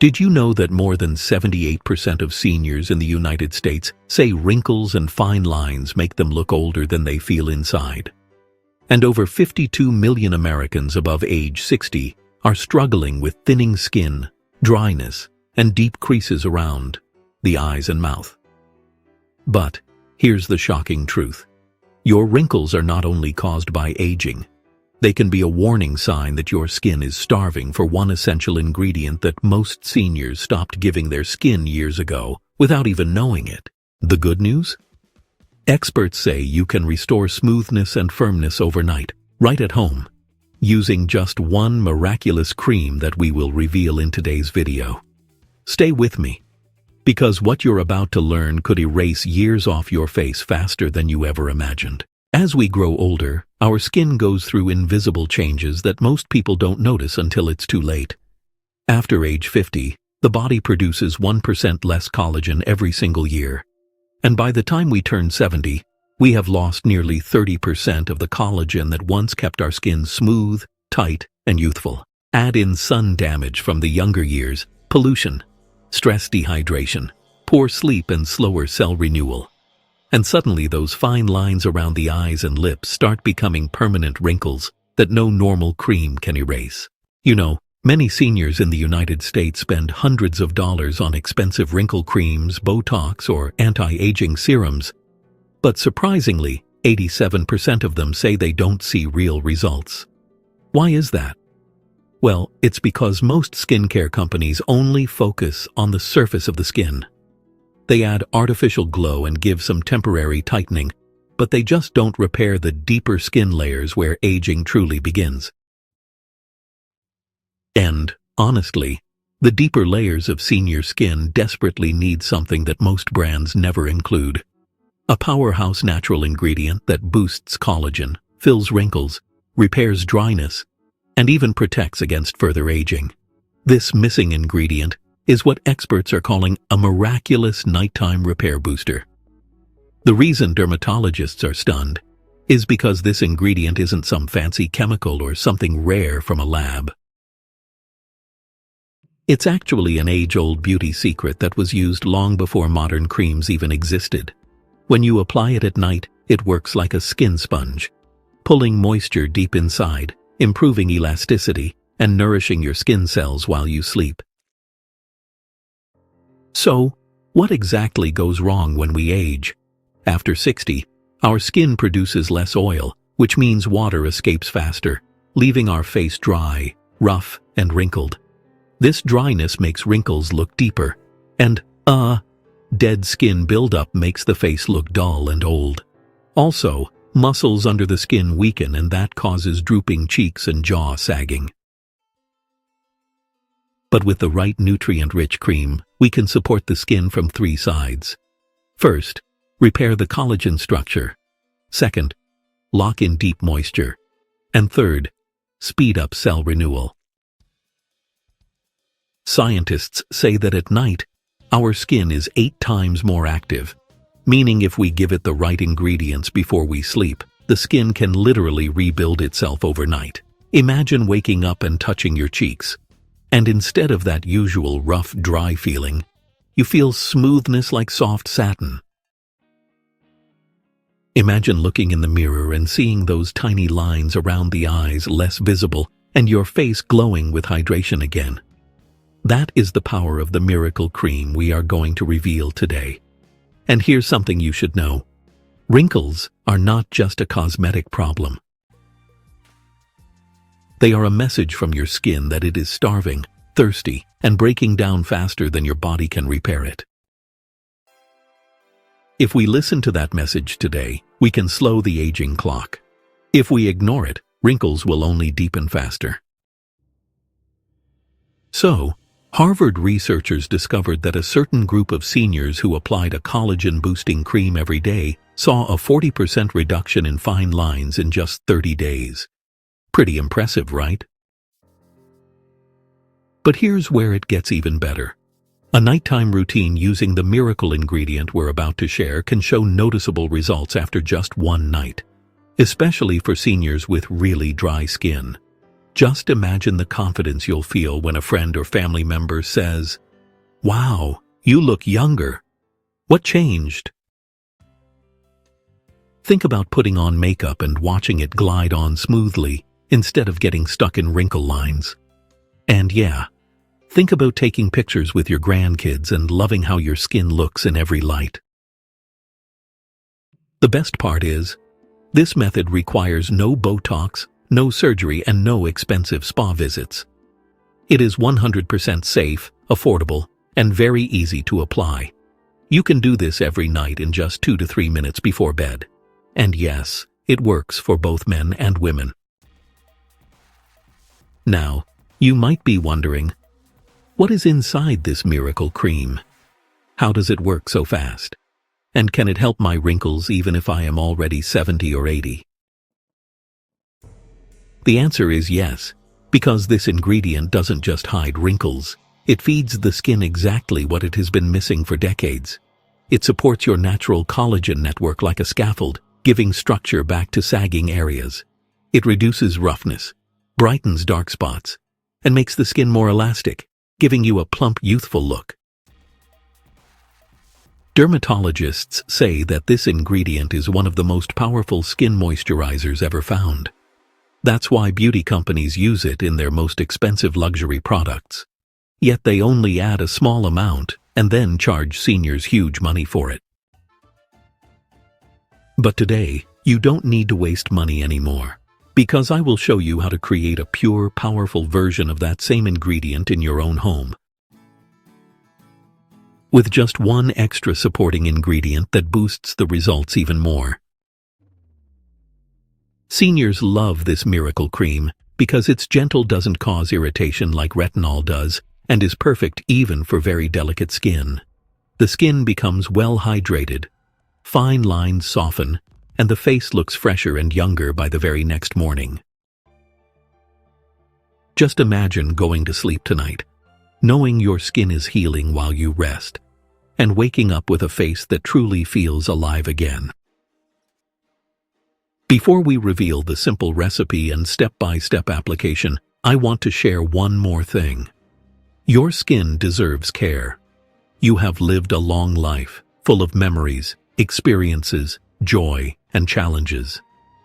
Did you know that more than 78% of seniors in the United States say wrinkles and fine lines make them look older than they feel inside? And over 52 million Americans above age 60 are struggling with thinning skin, dryness, and deep creases around the eyes and mouth. But here's the shocking truth. Your wrinkles are not only caused by aging. They can be a warning sign that your skin is starving for one essential ingredient that most seniors stopped giving their skin years ago without even knowing it. The good news? Experts say you can restore smoothness and firmness overnight, right at home, using just one miraculous cream that we will reveal in today's video. Stay with me, because what you're about to learn could erase years off your face faster than you ever imagined. As we grow older, our skin goes through invisible changes that most people don't notice until it's too late. After age 50, the body produces 1% less collagen every single year. And by the time we turn 70, we have lost nearly 30% of the collagen that once kept our skin smooth, tight, and youthful. Add in sun damage from the younger years, pollution, stress dehydration, poor sleep, and slower cell renewal. And suddenly those fine lines around the eyes and lips start becoming permanent wrinkles that no normal cream can erase. You know, many seniors in the United States spend hundreds of dollars on expensive wrinkle creams, Botox, or anti-aging serums. But surprisingly, 87% of them say they don't see real results. Why is that? Well, it's because most skincare companies only focus on the surface of the skin. They add artificial glow and give some temporary tightening, but they just don't repair the deeper skin layers where aging truly begins. And, honestly, the deeper layers of senior skin desperately need something that most brands never include. A powerhouse natural ingredient that boosts collagen, fills wrinkles, repairs dryness, and even protects against further aging. This missing ingredient is what experts are calling a miraculous nighttime repair booster. The reason dermatologists are stunned is because this ingredient isn't some fancy chemical or something rare from a lab. It's actually an age-old beauty secret that was used long before modern creams even existed. When you apply it at night, it works like a skin sponge, pulling moisture deep inside, improving elasticity, and nourishing your skin cells while you sleep. So, what exactly goes wrong when we age? After 60, our skin produces less oil, which means water escapes faster, leaving our face dry, rough, and wrinkled. This dryness makes wrinkles look deeper, and, dead skin buildup makes the face look dull and old. Also, muscles under the skin weaken, and that causes drooping cheeks and jaw sagging. But with the right nutrient-rich cream, we can support the skin from 3 sides. First, repair the collagen structure. Second, lock in deep moisture. And third, speed up cell renewal. Scientists say that at night, our skin is 8 times more active, meaning if we give it the right ingredients before we sleep, the skin can literally rebuild itself overnight. Imagine waking up and touching your cheeks. And instead of that usual rough, dry feeling, you feel smoothness like soft satin. Imagine looking in the mirror and seeing those tiny lines around the eyes less visible and your face glowing with hydration again. That is the power of the miracle cream we are going to reveal today. And here's something you should know. Wrinkles are not just a cosmetic problem. They are a message from your skin that it is starving, thirsty, and breaking down faster than your body can repair it. If we listen to that message today, we can slow the aging clock. If we ignore it, wrinkles will only deepen faster. So, Harvard researchers discovered that a certain group of seniors who applied a collagen-boosting cream every day saw a 40% reduction in fine lines in just 30 days. Pretty impressive, right? But here's where it gets even better. A nighttime routine using the miracle ingredient we're about to share can show noticeable results after just one night, especially for seniors with really dry skin. Just imagine the confidence you'll feel when a friend or family member says, "Wow, you look younger. What changed?" Think about putting on makeup and watching it glide on smoothly instead of getting stuck in wrinkle lines. And yeah, think about taking pictures with your grandkids and loving how your skin looks in every light. The best part is, this method requires no Botox, no surgery, and no expensive spa visits. It is 100% safe, affordable, and very easy to apply. You can do this every night in just 2 to 3 minutes before bed. And yes, it works for both men and women. Now, you might be wondering, what is inside this miracle cream? How does it work so fast? And can it help my wrinkles even if I am already 70 or 80? The answer is yes, because this ingredient doesn't just hide wrinkles. It feeds the skin exactly what it has been missing for decades. It supports your natural collagen network like a scaffold, giving structure back to sagging areas. It reduces roughness, brightens dark spots, and makes the skin more elastic, giving you a plump, youthful look. Dermatologists say that this ingredient is one of the most powerful skin moisturizers ever found. That's why beauty companies use it in their most expensive luxury products. Yet they only add a small amount and then charge seniors huge money for it. But today, you don't need to waste money anymore, because I will show you how to create a pure, powerful version of that same ingredient in your own home. With just one extra supporting ingredient that boosts the results even more. Seniors love this miracle cream because its gentle doesn't cause irritation like retinol does and is perfect even for very delicate skin. The skin becomes well hydrated, fine lines soften, and the face looks fresher and younger by the very next morning. Just imagine going to sleep tonight, knowing your skin is healing while you rest, and waking up with a face that truly feels alive again. Before we reveal the simple recipe and step-by-step application, I want to share one more thing. Your skin deserves care. You have lived a long life, full of memories, experiences, joy, and challenges.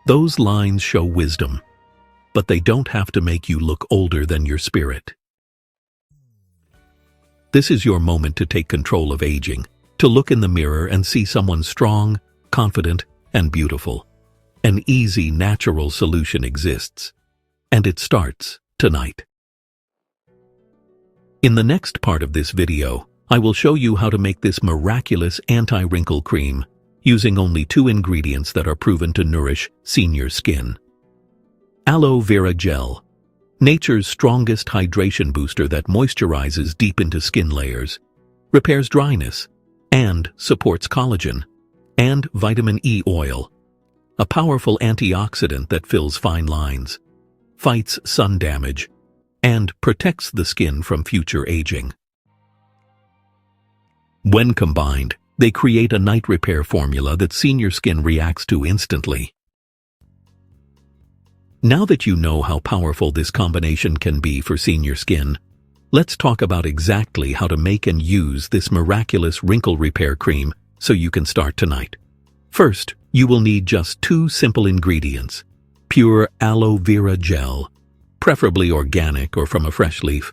Those lines show wisdom, but they don't have to make you look older than your spirit. This is your moment to take control of aging, to look in the mirror and see someone strong, confident, and beautiful. An easy, natural solution exists, and it starts tonight. In the next part of this video, I will show you how to make this miraculous anti-wrinkle cream using only 2 ingredients that are proven to nourish senior skin. Aloe Vera Gel, nature's strongest hydration booster that moisturizes deep into skin layers, repairs dryness, and supports collagen. And Vitamin E oil, a powerful antioxidant that fills fine lines, fights sun damage, and protects the skin from future aging. When combined, they create a night repair formula that senior skin reacts to instantly. Now that you know how powerful this combination can be for senior skin, let's talk about exactly how to make and use this miraculous wrinkle repair cream so you can start tonight. First, you will need just 2 simple ingredients: pure aloe vera gel, preferably organic or from a fresh leaf,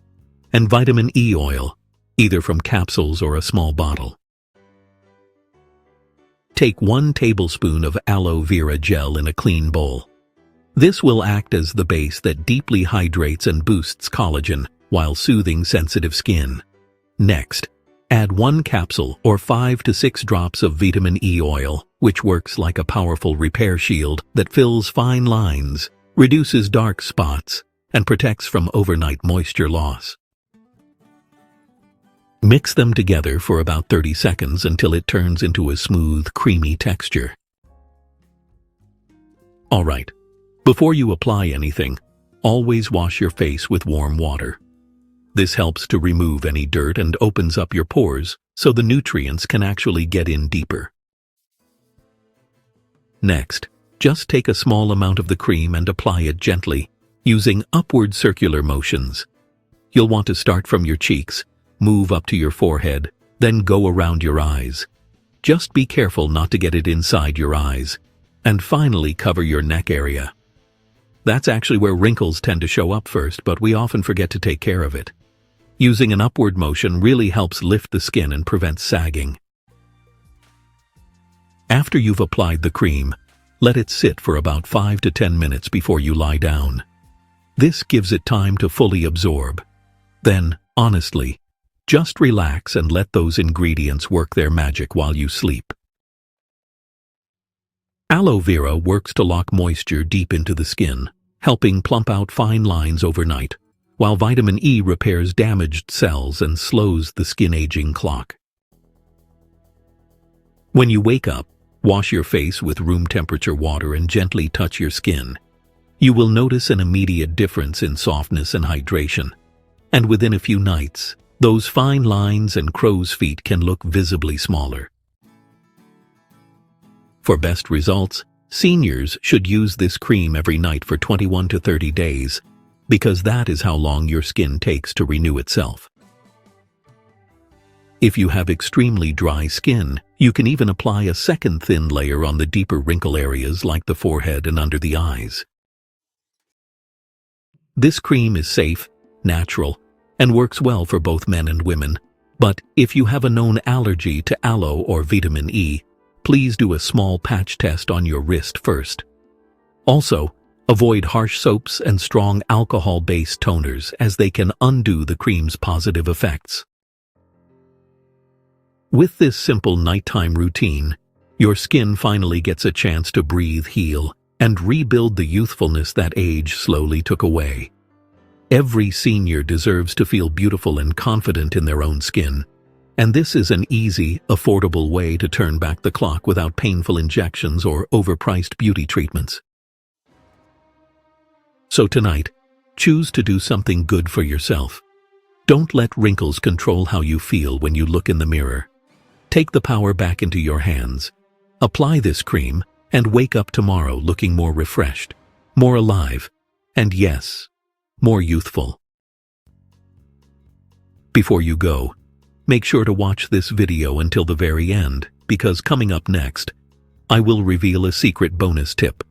and vitamin E oil, either from capsules or a small bottle. Take 1 tablespoon of aloe vera gel in a clean bowl. This will act as the base that deeply hydrates and boosts collagen while soothing sensitive skin. Next, add 1 capsule or 5 to 6 drops of vitamin E oil, which works like a powerful repair shield that fills fine lines, reduces dark spots, and protects from overnight moisture loss. Mix them together for about 30 seconds until it turns into a smooth, creamy texture. Alright, before you apply anything, always wash your face with warm water. This helps to remove any dirt and opens up your pores so the nutrients can actually get in deeper. Next, just take a small amount of the cream and apply it gently, using upward circular motions. You'll want to start from your cheeks, move up to your forehead, then go around your eyes. Just be careful not to get it inside your eyes. And finally, cover your neck area. That's actually where wrinkles tend to show up first, but we often forget to take care of it. Using an upward motion really helps lift the skin and prevent sagging. After you've applied the cream, let it sit for about 5 to 10 minutes before you lie down. This gives it time to fully absorb. Then, honestly, just relax and let those ingredients work their magic while you sleep. Aloe vera works to lock moisture deep into the skin, helping plump out fine lines overnight, while vitamin E repairs damaged cells and slows the skin aging clock. When you wake up, wash your face with room temperature water and gently touch your skin. You will notice an immediate difference in softness and hydration. And within a few nights, those fine lines and crow's feet can look visibly smaller. For best results, seniors should use this cream every night for 21 to 30 days, because that is how long your skin takes to renew itself. If you have extremely dry skin, you can even apply a second thin layer on the deeper wrinkle areas like the forehead and under the eyes. This cream is safe, natural, and works well for both men and women. But if you have a known allergy to aloe or vitamin E, please do a small patch test on your wrist first. Also, avoid harsh soaps and strong alcohol-based toners as they can undo the cream's positive effects. With this simple nighttime routine, your skin finally gets a chance to breathe, heal, and rebuild the youthfulness that age slowly took away. Every senior deserves to feel beautiful and confident in their own skin, and this is an easy, affordable way to turn back the clock without painful injections or overpriced beauty treatments. So tonight, choose to do something good for yourself. Don't let wrinkles control how you feel when you look in the mirror. Take the power back into your hands. Apply this cream and wake up tomorrow looking more refreshed, more alive, and yes, more youthful. Before you go, make sure to watch this video until the very end, because coming up next, I will reveal a secret bonus tip.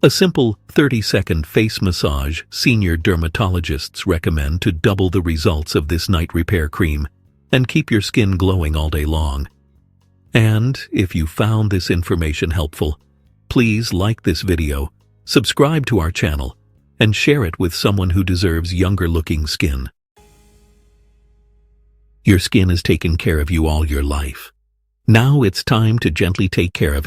A simple 30-second face massage senior dermatologists recommend to double the results of this night repair cream and keep your skin glowing all day long. And if you found this information helpful, please like this video, subscribe to our channel, and share it with someone who deserves younger-looking skin. Your skin has taken care of you all your life. Now it's time to gently take care of it.